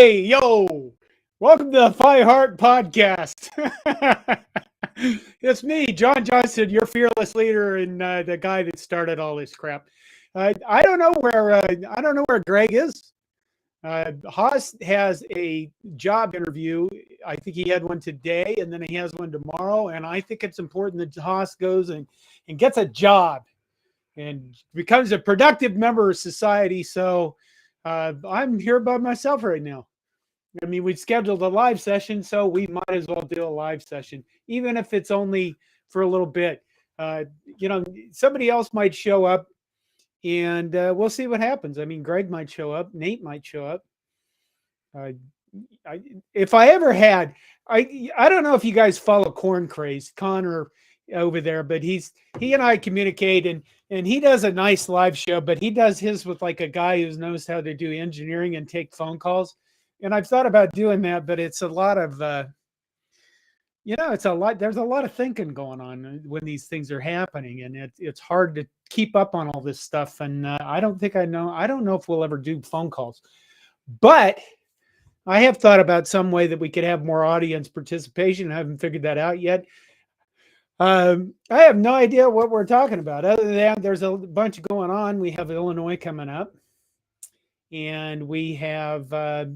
Hey, yo, welcome to the Five Heart Podcast. It's me, John Johnson, your fearless leader and the guy that started all this crap. I don't know where Greg is. Haas has a job interview. I think he had one today, and then he has one tomorrow. And I think it's important that Haas goes and gets a job and becomes a productive member of society. So I'm here by myself right now. I mean, we scheduled a live session, so we might as well do a live session, even if it's only for a little bit. Somebody else might show up, and we'll see what happens. I mean, Greg might show up, Nate might show up. If I ever had, I don't know if you guys follow Corn Craze, Connor over there, but he and I communicate, and he does a nice live show, but he does his with like a guy who knows how to do engineering and take phone calls. And I've thought about doing that, but it's a lot of, there's a lot of thinking going on when these things are happening, and it's hard to keep up on all this stuff. And I don't know if we'll ever do phone calls, but I have thought about some way that we could have more audience participation. I haven't figured that out yet. I have no idea what we're talking about. Other than that, there's a bunch going on. We have Illinois coming up. And we have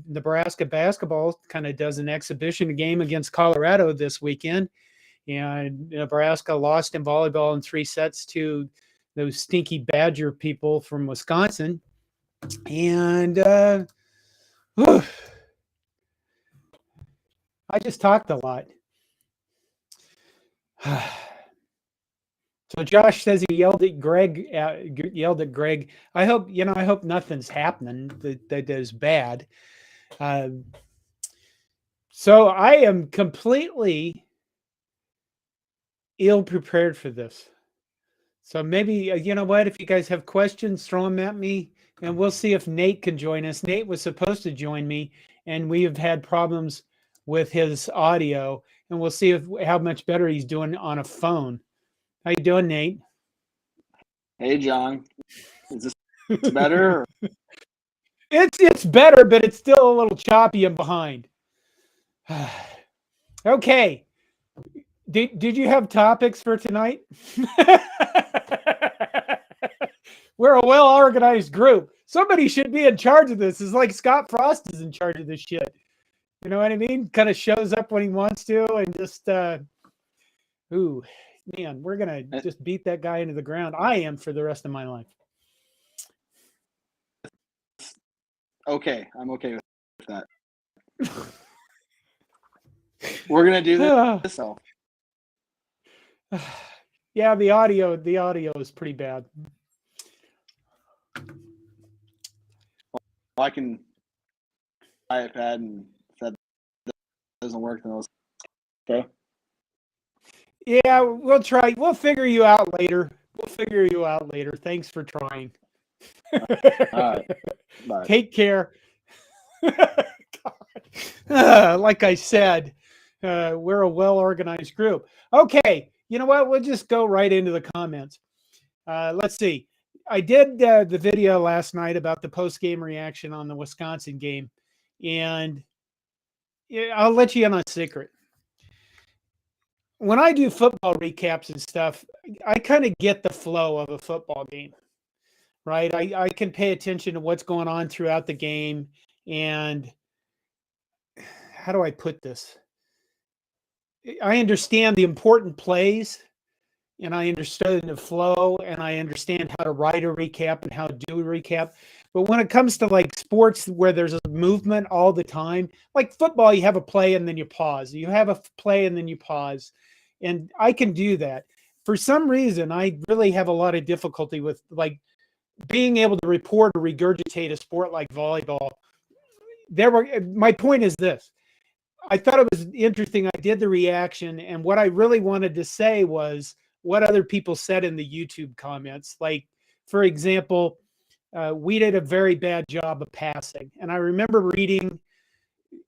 Nebraska basketball kind of does an exhibition game against Colorado this weekend. And Nebraska lost in volleyball in 3 sets to those stinky Badger people from Wisconsin. And I just talked a lot. So Josh says he yelled at Greg. I hope nothing's happening that is bad. So I am completely ill prepared for this. So maybe you know what? If you guys have questions, throw them at me, and we'll see if Nate can join us. Nate was supposed to join me, and we have had problems with his audio, and we'll see how much better he's doing on a phone. How you doing, Nate? Hey, John. Is this better? It's better, but it's still a little choppy and behind. Okay. Did you have topics for tonight? We're a well-organized group. Somebody should be in charge of this. It's like Scott Frost is in charge of this shit. You know what I mean? Kind of shows up when he wants to and just man, we're going to just beat that guy into the ground. I am for the rest of my life. Okay. I'm okay with that. We're going to do this. Yeah, the audio is pretty bad. Well, I can iPad, and if that doesn't work, then okay. Yeah, we'll try. We'll figure you out later. Thanks for trying. All right. Bye. Take care. Like I said, we're a well-organized group. Okay, you know what? We'll just go right into the comments. Let's see. I did the video last night about the post-game reaction on the Wisconsin game, and I'll let you in on a secret. When I do football recaps and stuff, I kind of get the flow of a football game, right? I can pay attention to what's going on throughout the game. And how do I put this? I understand the important plays, and I understand the flow, and I understand how to write a recap and how to do a recap. But when it comes to like sports where there's a movement all the time, like football, you have a play and then you pause. You have a play and then you pause. And I can do that. For some reason, I really have a lot of difficulty with like being able to report or regurgitate a sport like volleyball. My point is this. I thought it was interesting. I did the reaction, and what I really wanted to say was what other people said in the YouTube comments. Like, for example, we did a very bad job of passing. And I remember reading,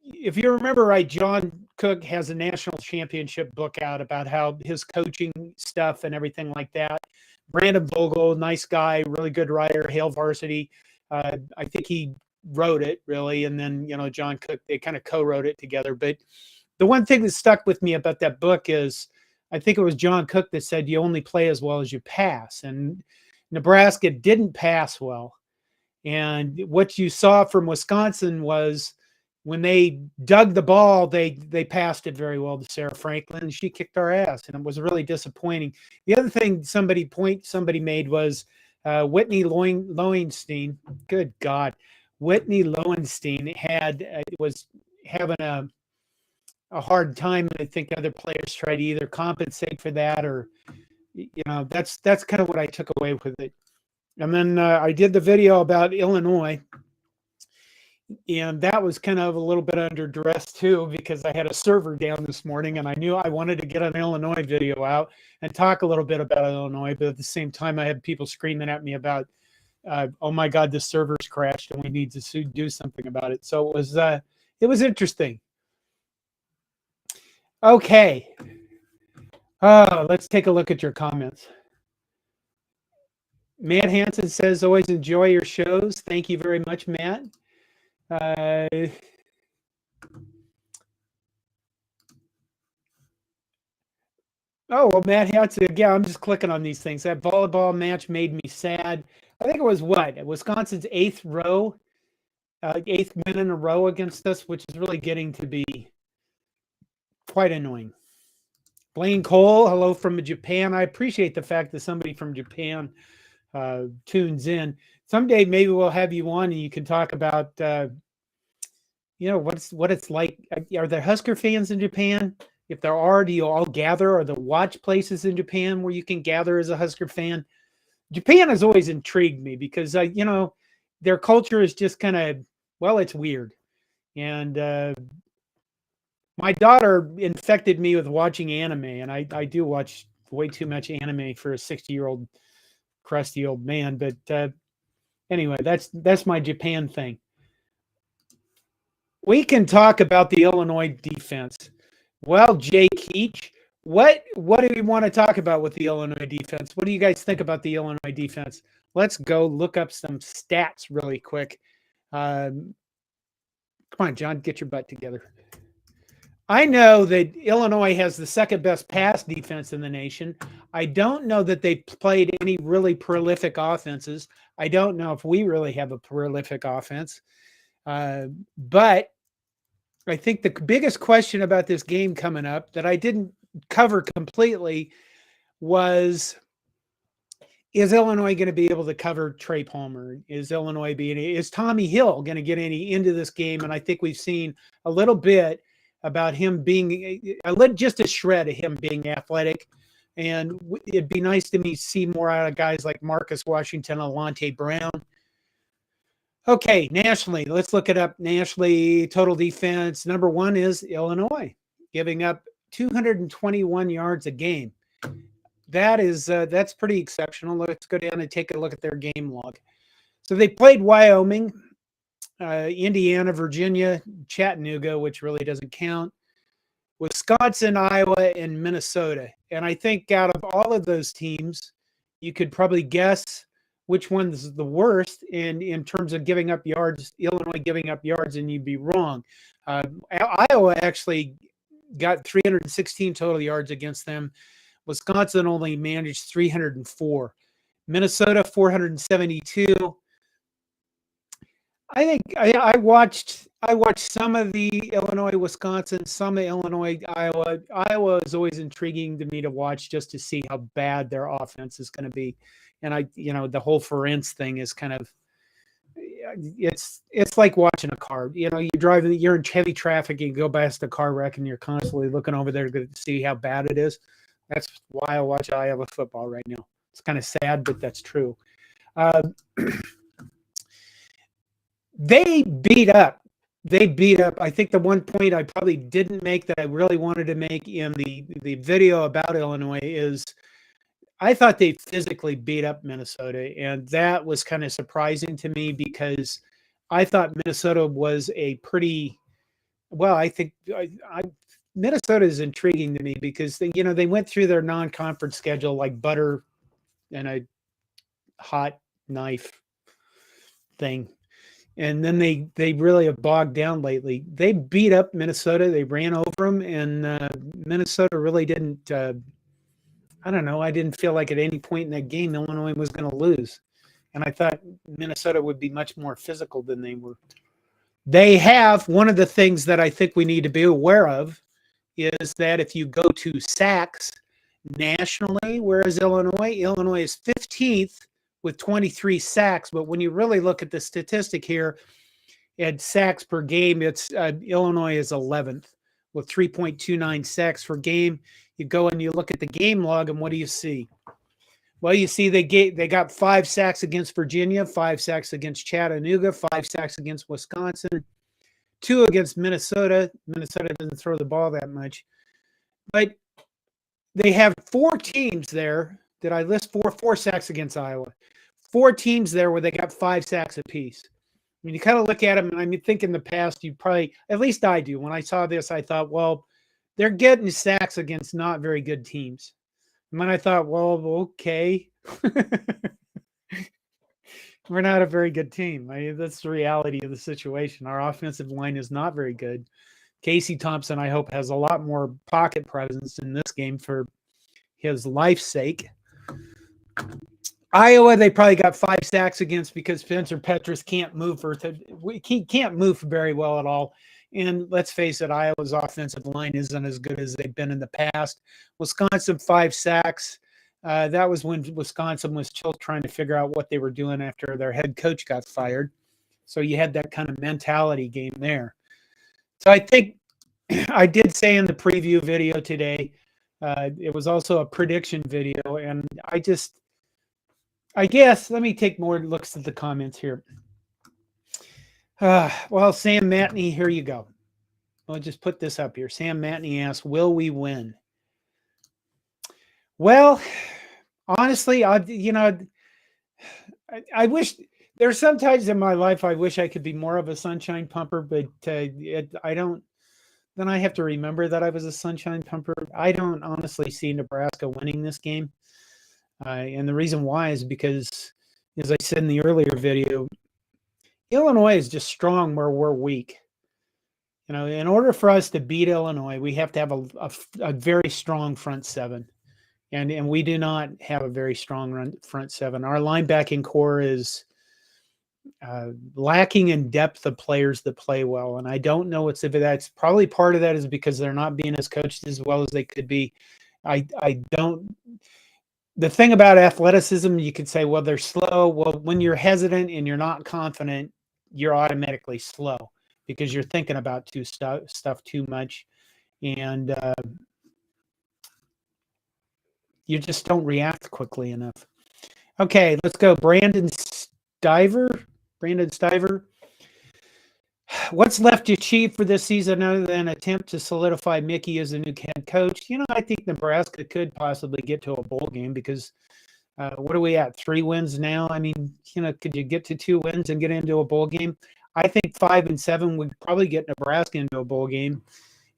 if you remember right, John Cook has a national championship book out about how his coaching stuff and everything like that. Brandon Vogel, nice guy, really good writer, Hale Varsity. I think he wrote it really, and then John Cook, they kind of co-wrote it together. But the one thing that stuck with me about that book is, I think it was John Cook that said you only play as well as you pass, and Nebraska didn't pass well. And what you saw from Wisconsin was when they dug the ball, they passed it very well to Sarah Franklin, and she kicked our ass, and it was really disappointing. The other thing somebody made was Whitney Lowenstein. Good God, Whitney Lowenstein was having a hard time, and I think other players tried to either compensate for that or, that's kind of what I took away with it. And then I did the video about Illinois, and that was kind of a little bit under duress too, because I had a server down this morning, and I knew I wanted to get an Illinois video out and talk a little bit about Illinois, but at the same time, I had people screaming at me about, oh my God, the server's crashed and we need to do something about it. So it was interesting. Okay. Let's take a look at your comments. Matt Hansen says, always enjoy your shows. Thank you very much, Matt. Oh, well, Matt Hansen, again, I'm just clicking on these things. That volleyball match made me sad. I think it was Wisconsin's eighth win in a row against us, which is really getting to be quite annoying. Blaine Cole, hello from Japan. I appreciate the fact that somebody from Japan tunes in. Someday maybe we'll have you on and you can talk about what it's like. Are there Husker fans in Japan? If there are, do you all gather? Are there watch places in Japan where you can gather as a Husker fan? Japan has always intrigued me because their culture is just kind of, well, it's weird. And my daughter infected me with watching anime, and I do watch way too much anime for a 60-year-old crusty old man. But anyway, that's my Japan thing. We can talk about the Illinois defense. Well, Jay Keach, what do we want to talk about with the Illinois defense? What do you guys think about the Illinois defense? Let's go look up some stats really quick. Come on, John, get your butt together. I know that Illinois has the second best pass defense in the nation. I don't know that they played any really prolific offenses. I don't know if we really have a prolific offense. But I think the biggest question about this game coming up that I didn't cover completely was, is Illinois going to be able to cover Trey Palmer? Is Tommy Hill going to get into this game? And I think we've seen a little bit about him being just a shred of him being athletic. And it'd be nice to see more out of guys like Marcus Washington, Alante Brown. Okay, nationally, let's look it up. Nationally, total defense, number one is Illinois, giving up 221 yards a game. That's pretty exceptional. Let's go down and take a look at their game log. So they played Wyoming, Indiana, Virginia, Chattanooga, which really doesn't count, Wisconsin, Iowa, and Minnesota. And I think out of all of those teams, you could probably guess which one's the worst in terms of giving up yards. Illinois giving up yards, and you'd be wrong. Iowa actually got 316 total yards against them. Wisconsin only managed 304. Minnesota 472. I think I watched some of the Illinois, Wisconsin, some of Illinois, Iowa. Iowa is always intriguing to me to watch just to see how bad their offense is going to be. And the whole Ferenc thing is kind of, it's like watching a car. You're in heavy traffic and you go past a car wreck and you're constantly looking over there to see how bad it is. That's why I watch Iowa football right now. It's kind of sad, but that's true. They beat up. I think the one point I probably didn't make that I really wanted to make in the video about Illinois is I thought they physically beat up Minnesota, and that was kind of surprising to me because I thought Minnesota was a pretty well. I think Minnesota is intriguing to me because they went through their non-conference schedule like butter and a hot knife thing. And then they really have bogged down lately. They beat up Minnesota. They ran over them, and Minnesota really didn't. I don't know. I didn't feel like at any point in that game Illinois was going to lose, and I thought Minnesota would be much more physical than they were. They have one of the things that I think we need to be aware of is that if you go to sacks nationally, whereas Illinois is 15th with 23 sacks, but when you really look at the statistic here, at sacks per game, it's Illinois is 11th with 3.29 sacks per game. You go and you look at the game log, and what do you see? Well, you see they got 5 sacks against Virginia, 5 sacks against Chattanooga, 5 sacks against Wisconsin, 2 against Minnesota. Minnesota doesn't throw the ball that much, but they have 4 teams there. Did I list 4 sacks against Iowa? 4 teams there where they got 5 sacks apiece. I mean, you kind of look at them, and I think in the past, you probably, at least I do, when I saw this, I thought, well, they're getting sacks against not very good teams. And then I thought, well, okay. We're not a very good team. That's the reality of the situation. Our offensive line is not very good. Casey Thompson, I hope, has a lot more pocket presence in this game for his life's sake. Iowa, they probably got 5 sacks against because Spencer Petras can't move he can't move very well at all. And let's face it, Iowa's offensive line isn't as good as they've been in the past. Wisconsin, 5 sacks. That was when Wisconsin was still trying to figure out what they were doing after their head coach got fired. So you had that kind of mentality game there. So I think I did say in the preview video today, it was also a prediction video, and I guess, let me take more looks at the comments here. Well, Sam Matney, here you go. I'll just put this up here. Sam Matney asks, will we win? Well, honestly, I wish, there's some times in my life I wish I could be more of a sunshine pumper, but I don't. Then I have to remember that I was a sunshine pumper. I don't honestly see Nebraska winning this game. And the reason why is because, as I said in the earlier video, Illinois is just strong where we're weak. In order for us to beat Illinois, we have to have a very strong front 7. And we do not have a very strong front 7. Our linebacking core is lacking in depth of players that play well. And I don't know what's if that's probably part of that is because they're not being as coached as well as they could be. I don't. The thing about athleticism, you could say, well, they're slow. Well, when you're hesitant and you're not confident, you're automatically slow because you're thinking about stuff too much. And you just don't react quickly enough. Okay, let's go. Brandon Stiver. What's left to achieve for this season other than attempt to solidify Mickey as a new head coach? I think Nebraska could possibly get to a bowl game because what are we at? 3 wins now? I mean, could you get to 2 wins and get into a bowl game? I think 5 and 7 would probably get Nebraska into a bowl game.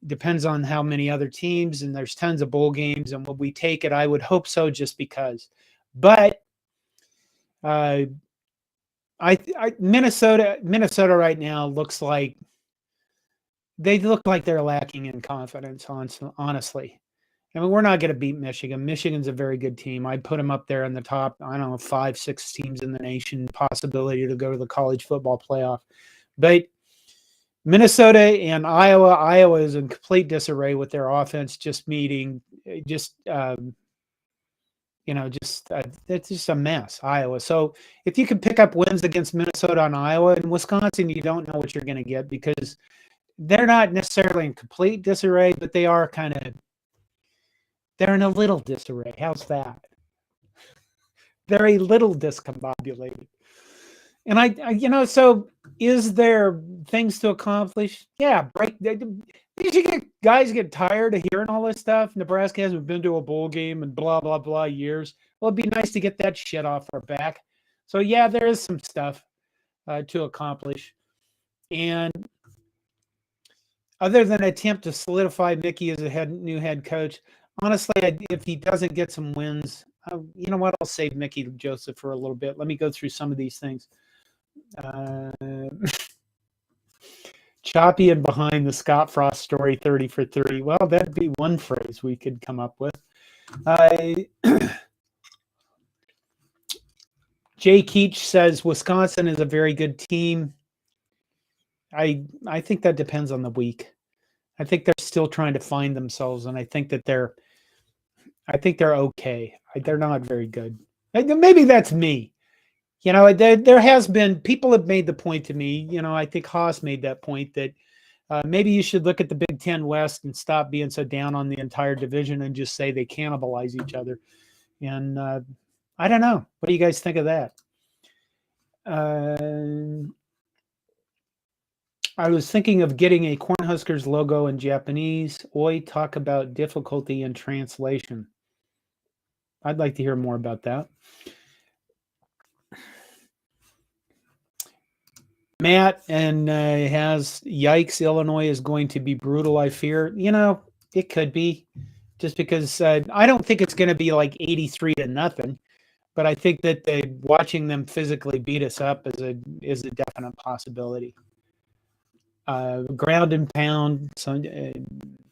Depends on how many other teams, and there's tons of bowl games, and would we take it? I would hope so just because. But Minnesota right now looks like they're lacking in confidence, honestly. I mean, we're not going to beat Michigan. Michigan's a very good team. I'd put them up there in the top, 5, 6 teams in the nation, possibility to go to the college football playoff. But Minnesota and Iowa is in complete disarray with their offense it's just a mess, Iowa. So if you can pick up wins against Minnesota and Iowa and Wisconsin, you don't know what you're going to get because they're not necessarily in complete disarray, but they're in a little disarray. How's that? They're a little discombobulated. And so is there things to accomplish? Yeah, guys get tired of hearing all this stuff. Nebraska hasn't been to a bowl game in blah, blah, blah years. Well, it'd be nice to get that shit off our back. So, yeah, there is some stuff to accomplish. And other than attempt to solidify Mickey as a new head coach, honestly, if he doesn't get some wins, you know what? I'll save Mickey Joseph for a little bit. Let me go through some of these things. Choppy and behind the Scott Frost story, 30 for 30. Well, that'd be one phrase we could come up with. Jay Keach says Wisconsin is a very good team. I think that depends on the week. I think they're still trying to find themselves, and I think they're okay. They're not very good. Maybe that's me. There has been people have made the point to me. I think Haas made that point that maybe you should look at the Big Ten West and stop being so down on the entire division and just say they cannibalize each other. And I don't know. What do you guys think of that? I was thinking of getting a Cornhuskers logo in Japanese. Oi, talk about difficulty in translation. I'd like to hear more about that. Matt and has yikes. Illinois is going to be brutal. I fear. It could be, just because I don't think it's going to be like 83-0, but I think that watching them physically beat us up is a definite possibility. Ground and pound. So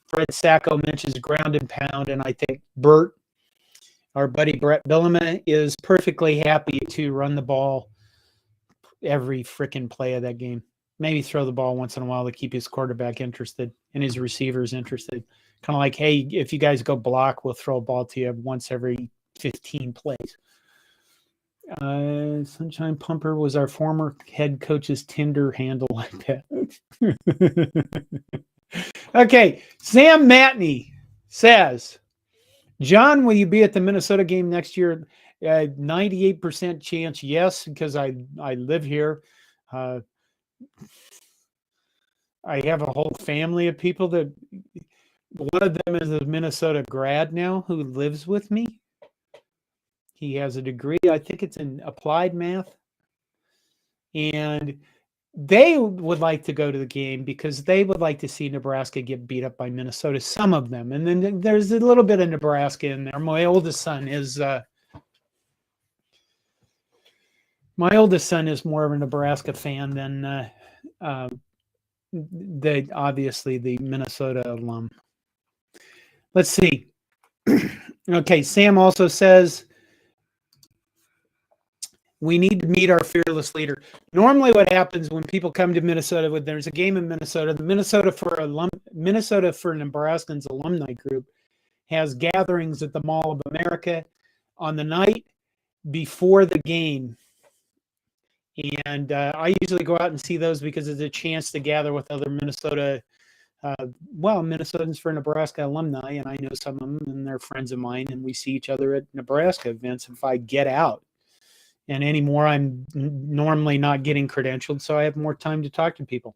Fred Sacco mentions ground and pound, and I think Bert, our buddy Brett Billema, is perfectly happy to run the ball every freaking play of that game. Maybe throw the ball once in a while to keep his quarterback interested and his receivers interested. Kind of like, hey, if you guys go block, we'll throw a ball to you once every 15 plays. Sunshine Pumper was our former head coach's Tinder handle, I bet. Okay, Sam Matney says, John, will you be at the Minnesota game next year? 98% chance, yes, because I live here. I have a whole family of people that one of them is a Minnesota grad now who lives with me. He has a degree, I think it's in applied math. And they would like to go to the game because they would like to see Nebraska get beat up by Minnesota, some of them. And then there's a little bit of Nebraska in there. My oldest son is more of a Nebraska fan than obviously the Minnesota alum. Let's see. Okay, Sam also says we need to meet our fearless leader. Normally what happens when people come to Minnesota, when there's a game in Minnesota, the Minnesota for Nebraskans alumni group has gatherings at the Mall of America on the night before the game. And I usually go out and see those because it's a chance to gather with other Minnesotans for Nebraska alumni, and I know some of them, and they're friends of mine, and we see each other at Nebraska events if I get out. And anymore, I'm normally not getting credentialed, so I have more time to talk to people.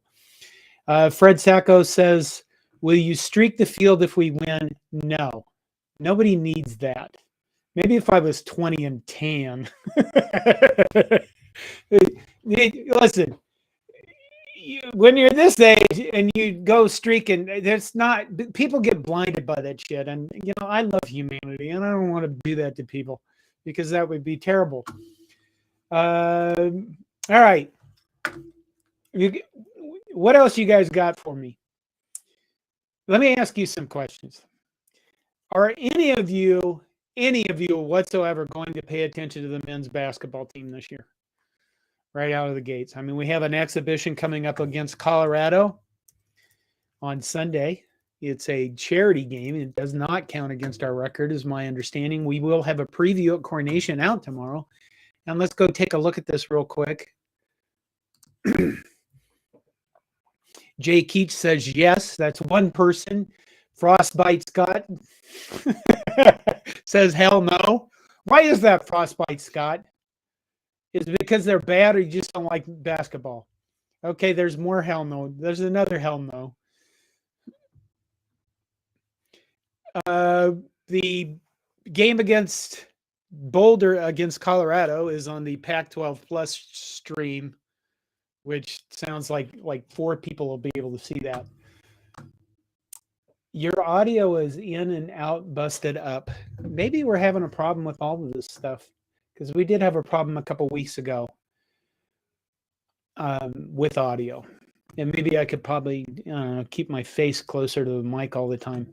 Fred Sacco says, will you streak the field if we win? No. Nobody needs that. Maybe if I was 20 and tan. Listen, when you're this age and you go streaking, people get blinded by that shit. And, I love humanity, and I don't want to do that to people because that would be terrible. All right. What else you guys got for me? Let me ask you some questions. Are any of you whatsoever going to pay attention to the men's basketball team this year? Right out of the gates. I mean, we have an exhibition coming up against Colorado on Sunday. It's a charity game. It does not count against our record, is my understanding. We will have a preview at Coronation out tomorrow. And let's go take a look at this real quick. Jay Keach says yes. That's one person. Frostbite Scott says hell no. Why is that, Frostbite Scott? Is it because they're bad, or you just don't like basketball? Okay, there's more hell no. There's another hell no. The game against Boulder against Colorado is on the Pac-12 Plus stream, which sounds like 4 people will be able to see that. Your audio is in and out, busted up. Maybe we're having a problem with all of this stuff, because we did have a problem a couple weeks ago. with audio. And maybe I could probably keep my face closer to the mic all the time.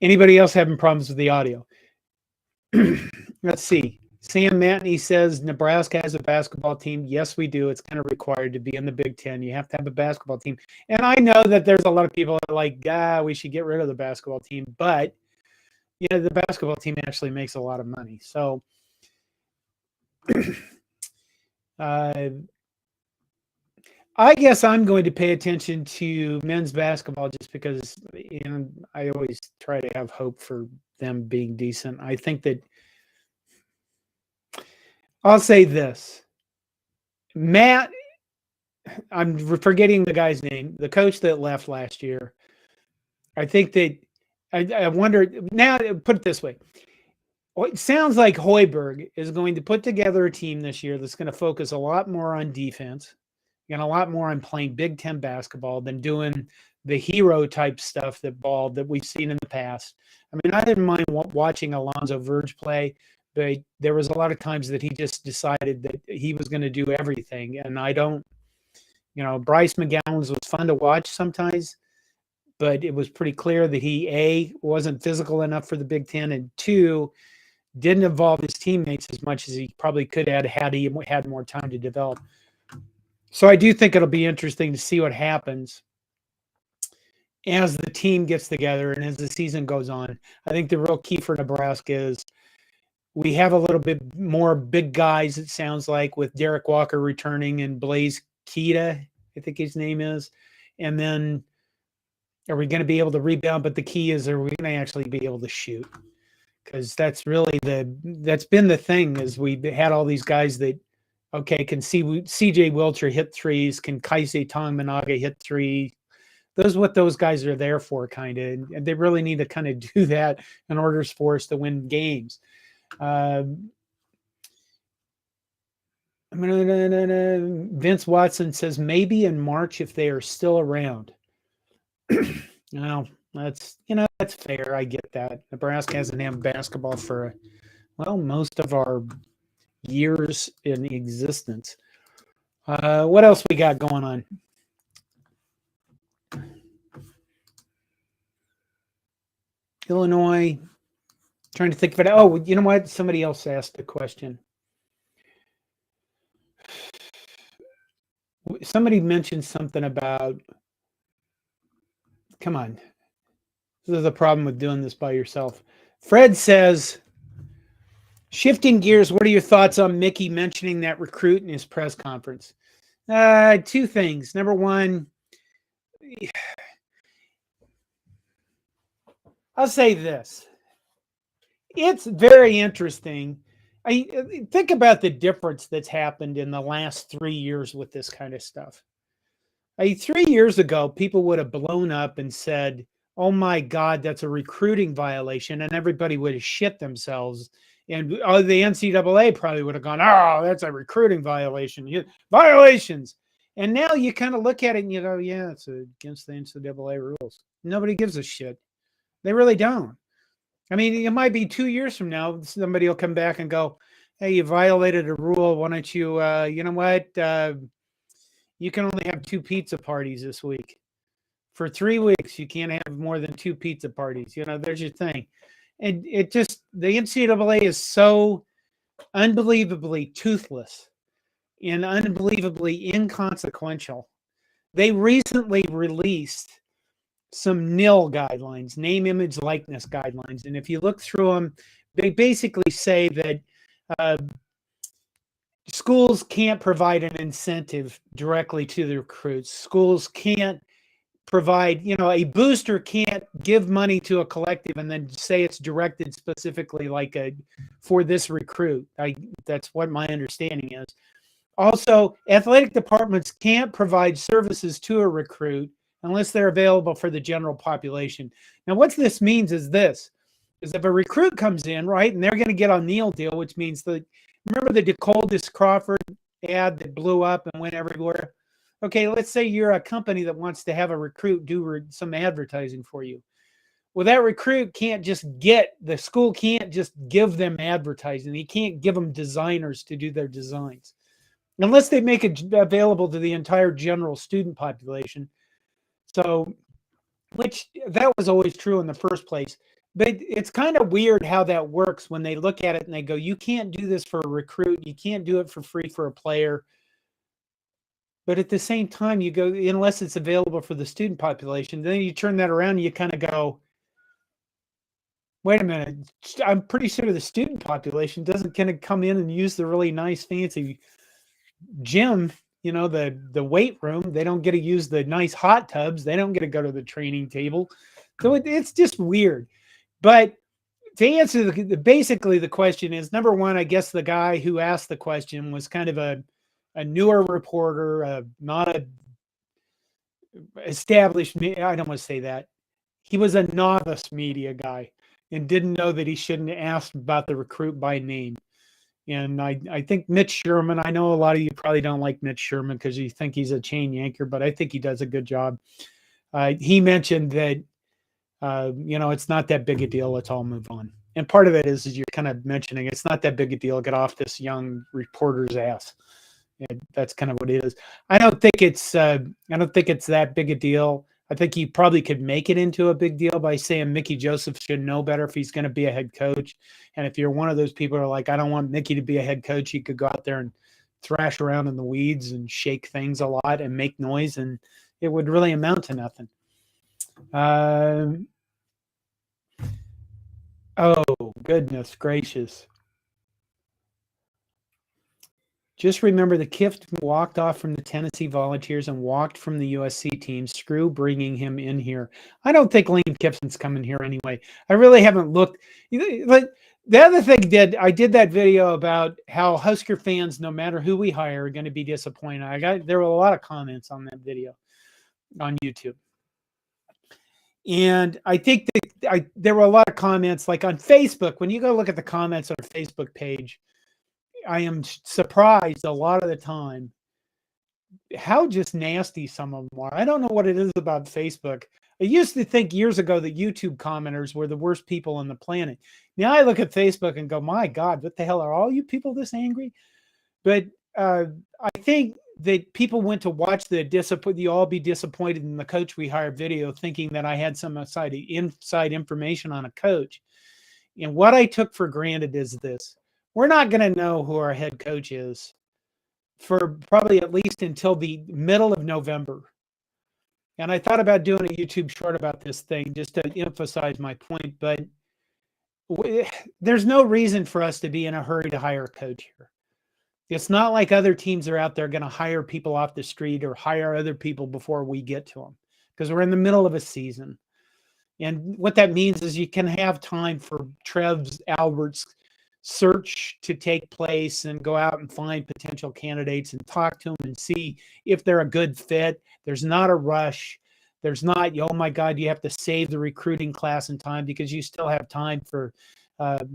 Anybody else having problems with the audio? Let's see. Sam Matney says Nebraska has a basketball team. Yes, we do. It's kind of required to be in the Big Ten. You have to have a basketball team. And I know that there's a lot of people that are like, we should get rid of the basketball team. But, the basketball team actually makes a lot of money. So, I guess I'm going to pay attention to men's basketball just because I always try to have hope for them being decent. I think that I'll say this. Matt, I'm forgetting the guy's name, the coach that left last year. I think that I wonder now, put it this way. It sounds like Hoiberg is going to put together a team this year that's going to focus a lot more on defense and a lot more on playing Big Ten basketball than doing the hero type stuff that we've seen in the past. I mean, I didn't mind watching Alonzo Verge play, but there was a lot of times that he just decided that he was going to do everything. And I don't, Bryce McGowan's was fun to watch sometimes, but it was pretty clear that he, A, wasn't physical enough for the Big Ten, and 2, didn't involve his teammates as much as he probably could have had he had more time to develop. So I do think it'll be interesting to see what happens as the team gets together and as the season goes on. I think the real key for Nebraska is we have a little bit more big guys, it sounds like, with Derek Walker returning and Blaze Keita, I think his name is. And then are we going to be able to rebound? But the key is, are we going to actually be able to shoot? Because that's really that's been the thing, is we had all these guys that, can see CJ Wilcher hit threes, can Kaise Tongmanaga hit three. Those what those guys are there for, kind of, and they really need to kind of do that in order for us to win games. Vince Watson says maybe in March if they are still around. Well, that's fair. I get that. Nebraska hasn't had basketball for most of our years in existence. What else we got going on? Illinois. Trying to think of it. Oh, you know what? Somebody else asked a question. Somebody mentioned something about, come on. This is the problem with doing this by yourself. Fred says, shifting gears, what are your thoughts on Mickey mentioning that recruit in his press conference? 2 things. Number one, I'll say this. It's very interesting. I think about the difference that's happened in the last 3 years with this kind of stuff. 3 years ago, people would have blown up and said, oh my God, that's a recruiting violation. And everybody would have shit themselves. And the NCAA probably would have gone, oh, that's a recruiting violation. Violations. And now you kind of look at it and you go, yeah, it's against the NCAA rules. Nobody gives a shit. They really don't. I mean, it might be 2 years from now, somebody will come back and go, hey, you violated a rule. Why don't you, you know what? You can only have 2 pizza parties this week. For 3 weeks, you can't have more than 2 pizza parties. There's your thing. And it just, the NCAA is so unbelievably toothless and unbelievably inconsequential. They recently released some NIL guidelines, name, image, likeness guidelines. And if you look through them, they basically say that schools can't provide an incentive directly to the recruits. Schools can't provide, a booster can't give money to a collective and then say it's directed specifically for this recruit. That's what my understanding is. Also, athletic departments can't provide services to a recruit unless they're available for the general population. Now, what this means is if a recruit comes in, right, and they're going to get a NIL deal, which means remember the DeColdis Crawford ad that blew up and went everywhere? Okay, let's say you're a company that wants to have a recruit do some advertising for you. Well, that recruit the school can't just give them advertising. He can't give them designers to do their designs. unless they make it available to the entire general student population. So, which that was always true in the first place. But it's kind of weird how that works when they look at it and they go, you can't do this for a recruit. You can't do it for free for a player. But at the same time, you go, unless it's available for the student population, then you turn that around and you kind of go, wait a minute, I'm pretty sure the student population doesn't kind of come in and use the really nice, fancy gym, the weight room. They don't get to use the nice hot tubs. They don't get to go to the training table. So it's just weird. But to answer basically the question is, number one, I guess the guy who asked the question was kind of a newer reporter, not a established. I don't want to say that. He was a novice media guy and didn't know that he shouldn't have asked about the recruit by name. And I think Mitch Sherman, I know a lot of you probably don't like Mitch Sherman because you think he's a chain yanker, but I think he does a good job. He mentioned that, it's not that big a deal. Let's all move on. And part of it is you're kind of mentioning it's not that big a deal. Get off this young reporter's ass. And that's kind of what it is. I don't think it's that big a deal. I think you probably could make it into a big deal by saying Mickey Joseph should know better if he's going to be a head coach. And if you're one of those people who are like, I don't want Mickey to be a head coach, you could go out there and thrash around in the weeds and shake things a lot and make noise, and it would really amount to nothing. Oh, goodness gracious. Just remember the Kift walked off from the Tennessee Volunteers and walked from the USC team. Screw bringing him in here. I don't think Lane Kiffin's coming here anyway. I really haven't looked. But the other thing I did that video about how Husker fans, no matter who we hire, are going to be disappointed. There were a lot of comments on that video on YouTube. And I think that there were a lot of comments like on Facebook. When you go look at the comments on our Facebook page, I am surprised a lot of the time how just nasty some of them are. I don't know what it is about Facebook. I used to think years ago that YouTube commenters were the worst people on the planet. Now I look at Facebook and go, my God, what the hell are all you people this angry? But I think that people went to watch you all be disappointed in the coach we hired video thinking that I had some inside information on a coach. And what I took for granted is this. We're not going to know who our head coach is for probably at least until the middle of November. And I thought about doing a YouTube short about this thing just to emphasize my point, but there's no reason for us to be in a hurry to hire a coach here. It's not like other teams are out there going to hire people off the street or hire other people before we get to them because we're in the middle of a season. And what that means is you can have time for Albert's search to take place and go out and find potential candidates and talk to them and see if they're a good fit. There's not a rush. There's not, oh my God, you have to save the recruiting class in time because you still have time for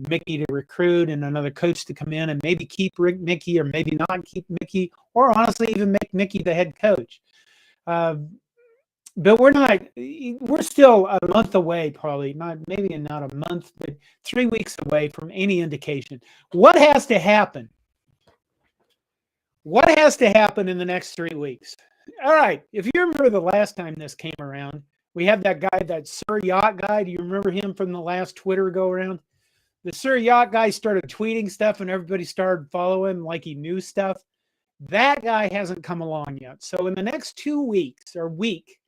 Mickey to recruit and another coach to come in and maybe keep Mickey or maybe not keep Mickey or honestly even make Mickey the head coach. But we're still a month away, probably not a month, but 3 weeks away from any indication. What has to happen? What has to happen in the next 3 weeks? All right. If you remember the last time this came around, we had that guy, that Sir Yacht guy. Do you remember him from the last Twitter go around? The Sir Yacht guy started tweeting stuff and everybody started following him like he knew stuff. That guy hasn't come along yet. So in the next 2 weeks or week,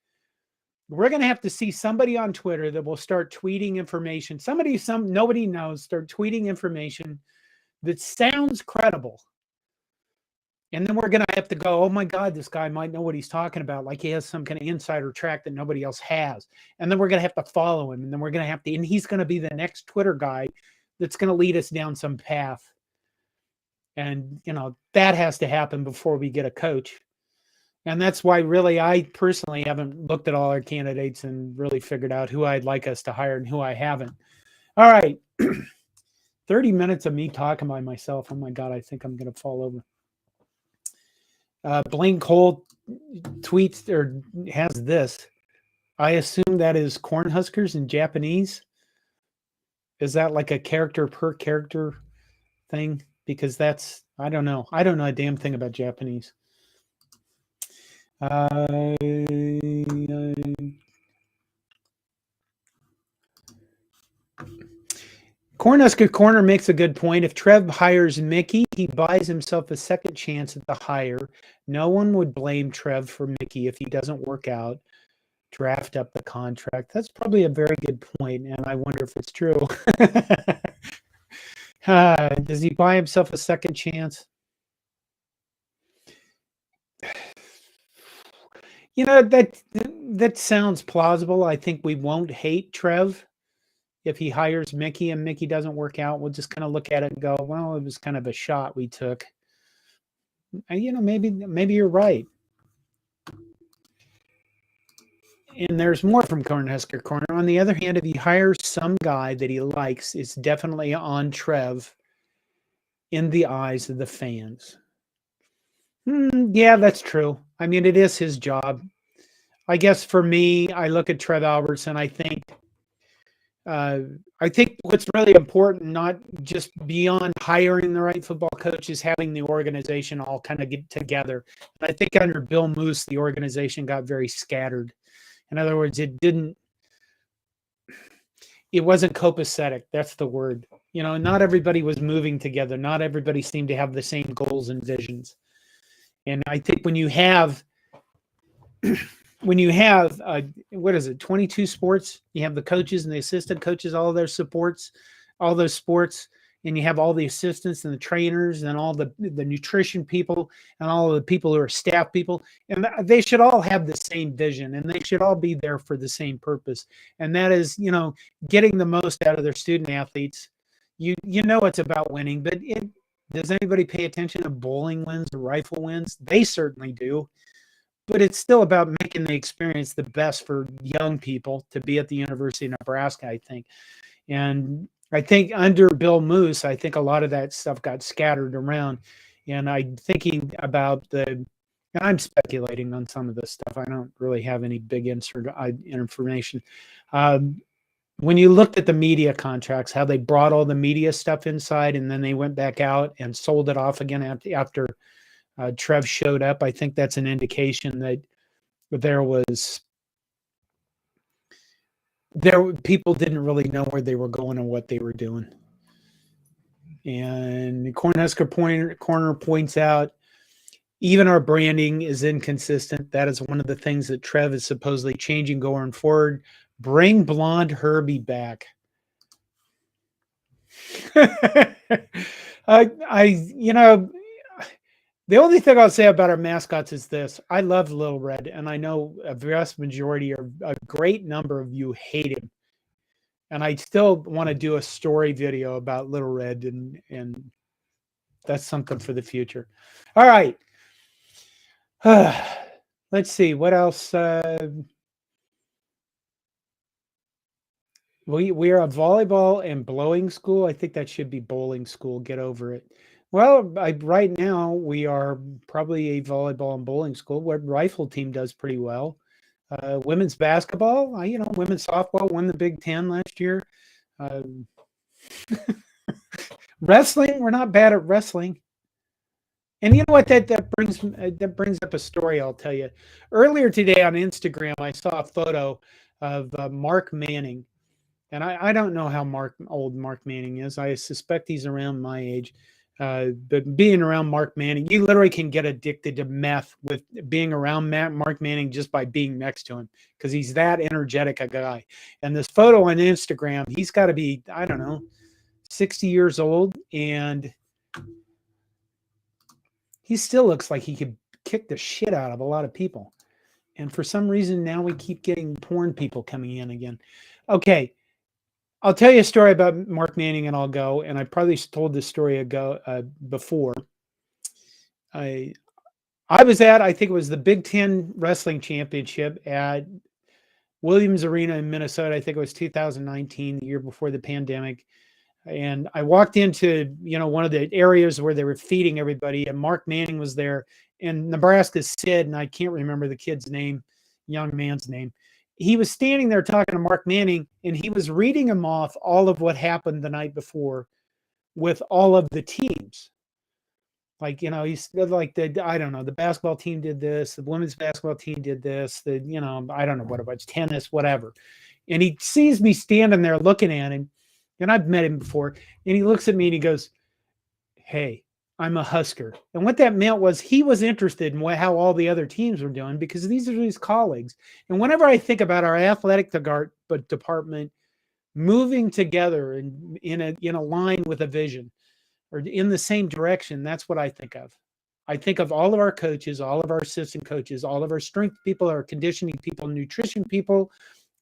we're going to have to see somebody on Twitter that will start tweeting information. Nobody knows, start tweeting information that sounds credible. And then we're going to have to go, oh my God, this guy might know what he's talking about. Like he has some kind of insider track that nobody else has. And then we're going to have to follow him. And then we're going to have to, and he's going to be the next Twitter guy that's going to lead us down some path. And, that has to happen before we get a coach. And that's why really I personally haven't looked at all our candidates and really figured out who I'd like us to hire and who I haven't. All right. 30 minutes of me talking by myself. Oh my God, I think I'm going to fall over. Blaine Cole tweets or has this. I assume that is Cornhuskers in Japanese. Is that like a character per character thing? because that's, I don't know. I don't know a damn thing about Japanese. Cornhusker Corner makes a good point. If Trev hires Mickey, he buys himself a second chance at the hire. No one would blame Trev for Mickey if he doesn't work out. Draft up the contract. That's probably a very good point, and I wonder if it's true. Does he buy himself a second chance? You know, that sounds plausible. I think we won't hate Trev if he hires Mickey and Mickey doesn't work out. We'll just kind of look at it and go, well, it was kind of a shot we took. And, you know, maybe you're right. And there's more from Cornhusker Corner. On the other hand, if he hires some guy that he likes, it's definitely on Trev in the eyes of the fans. Yeah, that's true. I mean, it is his job. I guess for me, I look at Trev Albertson. I think what's really important, not just beyond hiring the right football coach, is having the organization all kind of get together. And I think under Bill Moose, the organization got very scattered. In other words, it wasn't copacetic. That's the word. You know, not everybody was moving together. Not everybody seemed to have the same goals and visions. And I think when you have what is it, 22 sports, you have the coaches and the assistant coaches, all those sports, and you have all the assistants and the trainers and all the nutrition people and all the people who are staff people, and they should all have the same vision, and they should all be there for the same purpose, and that is, you know, getting the most out of their student athletes. You know it's about winning, but does anybody pay attention to bowling wins or rifle wins? They certainly do. But it's still about making the experience the best for young people to be at the University of Nebraska, I think. And I think under Bill Moose, I think a lot of that stuff got scattered around. And I'm thinking about and I'm speculating on some of this stuff. I don't really have any big information. When you looked at the media contracts, how they brought all the media stuff inside and then they went back out and sold it off again after Trev showed up, I think that's an indication that people didn't really know where they were going and what they were doing. And Cornhusker Corner points out, even our branding is inconsistent. That is one of the things that Trev is supposedly changing going forward. Bring Blonde Herbie back. You know, the only thing I'll say about our mascots is this. I love Little Red, and I know a vast majority or a great number of you hate him. And I still want to do a story video about Little Red, and that's something for the future. All right. Let's see. What else? We are a volleyball and blowing school. I think that should be bowling school. Get over it. Well, right now we are probably a volleyball and bowling school. Where rifle team does pretty well. Women's basketball, women's softball won the Big Ten last year. Wrestling, we're not bad at wrestling. And you know what? That brings up a story I'll tell you. Earlier today on Instagram, I saw a photo of Mark Manning, and I don't know how old Mark Manning is. I suspect he's around my age. But being around Mark Manning, you literally can get addicted to meth with being around Mark Manning just by being next to him, because he's that energetic a guy. And this photo on Instagram, he's got to be, I don't know, 60 years old, and he still looks like he could kick the shit out of a lot of people. And for some reason, now we keep getting porn people coming in again. Okay. I'll tell you a story about Mark Manning and I'll go. And I probably told this story before. I was I think it was the Big Ten Wrestling Championship at Williams Arena in Minnesota. I think it was 2019, the year before the pandemic. And I walked into, one of the areas where they were feeding everybody, and Mark Manning was there. And Nebraska's Sid, and I can't remember the kid's name, young man's name. He was standing there talking to Mark Manning, and he was reading him off all of what happened the night before with all of the teams. Like, he's like I don't know, the basketball team did this, the women's basketball team did this, I don't know what it was, tennis, whatever. And he sees me standing there looking at him, and I've met him before, and he looks at me and he goes, "Hey, I'm a Husker." And what that meant was he was interested in how all the other teams were doing, because these are his colleagues. And whenever I think about our athletic department moving together and in a line with a vision, or in the same direction, that's what I think of. I think of all of our coaches, all of our assistant coaches, all of our strength people, our conditioning people, nutrition people,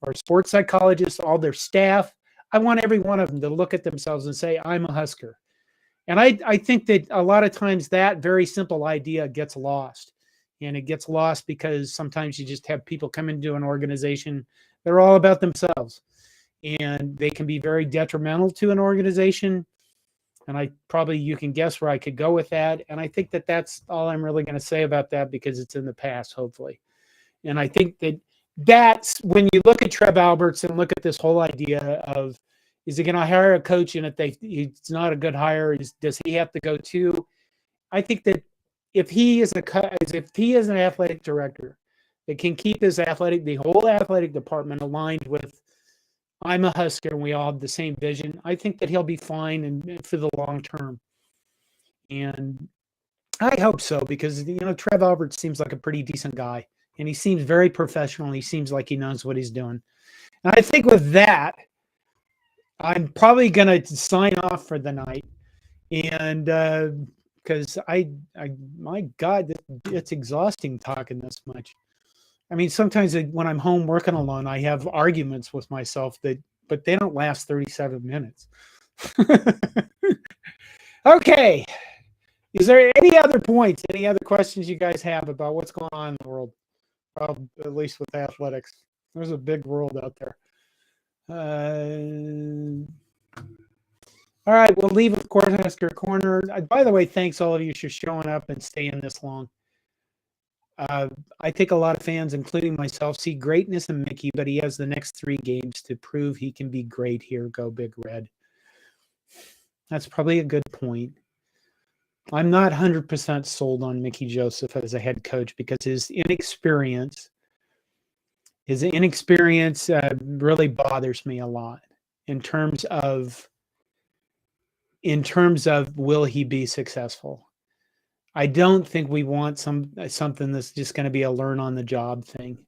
our sports psychologists, all their staff. I want every one of them to look at themselves and say, I'm a Husker. And I think that a lot of times that very simple idea gets lost. And it gets lost because sometimes you just have people come into an organization, they're all about themselves. And they can be very detrimental to an organization. And you can guess where I could go with that. And I think that that's all I'm really going to say about that, because it's in the past, hopefully. And I think that's when you look at Trev Alberts and look at this whole idea of, is he going to hire a coach, and if he's not a good hire, does he have to go too? I think that if he is an athletic director that can keep the whole athletic department aligned with, I'm a Husker and we all have the same vision, I think that he'll be fine and for the long term. And I hope so, because Trev Alberts seems like a pretty decent guy, and he seems very professional. He seems like he knows what he's doing. And I think with that, I'm probably going to sign off for the night. And because my God, it's exhausting talking this much. I mean, sometimes when I'm home working alone, I have arguments with myself but they don't last 37 minutes. Okay. Is there any other points, any other questions you guys have about what's going on in the world? Well, at least with athletics. There's a big world out there. All right, we'll leave with Cornhusker Corner. By the way, thanks all of you for showing up and staying this long. I think a lot of fans, including myself, see greatness in Mickey, but he has the next 3 games to prove he can be great here. Go Big Red. That's probably a good point. I'm not 100% sold on Mickey Joseph as a head coach, because his inexperience really bothers me a lot in terms of will he be successful? I don't think we want something that's just going to be a learn on the job thing.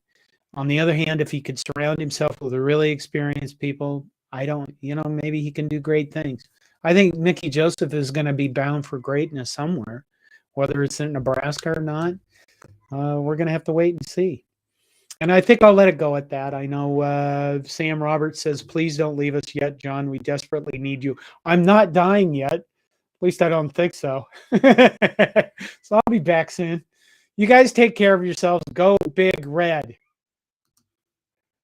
On the other hand, if he could surround himself with really experienced people, maybe he can do great things. I think Mickey Joseph is going to be bound for greatness somewhere, whether it's in Nebraska or not. We're going to have to wait and see. And I think I'll let it go at that. I know Sam Roberts says, please don't leave us yet, John. We desperately need you. I'm not dying yet. At least I don't think so. So I'll be back soon. You guys take care of yourselves. Go Big Red.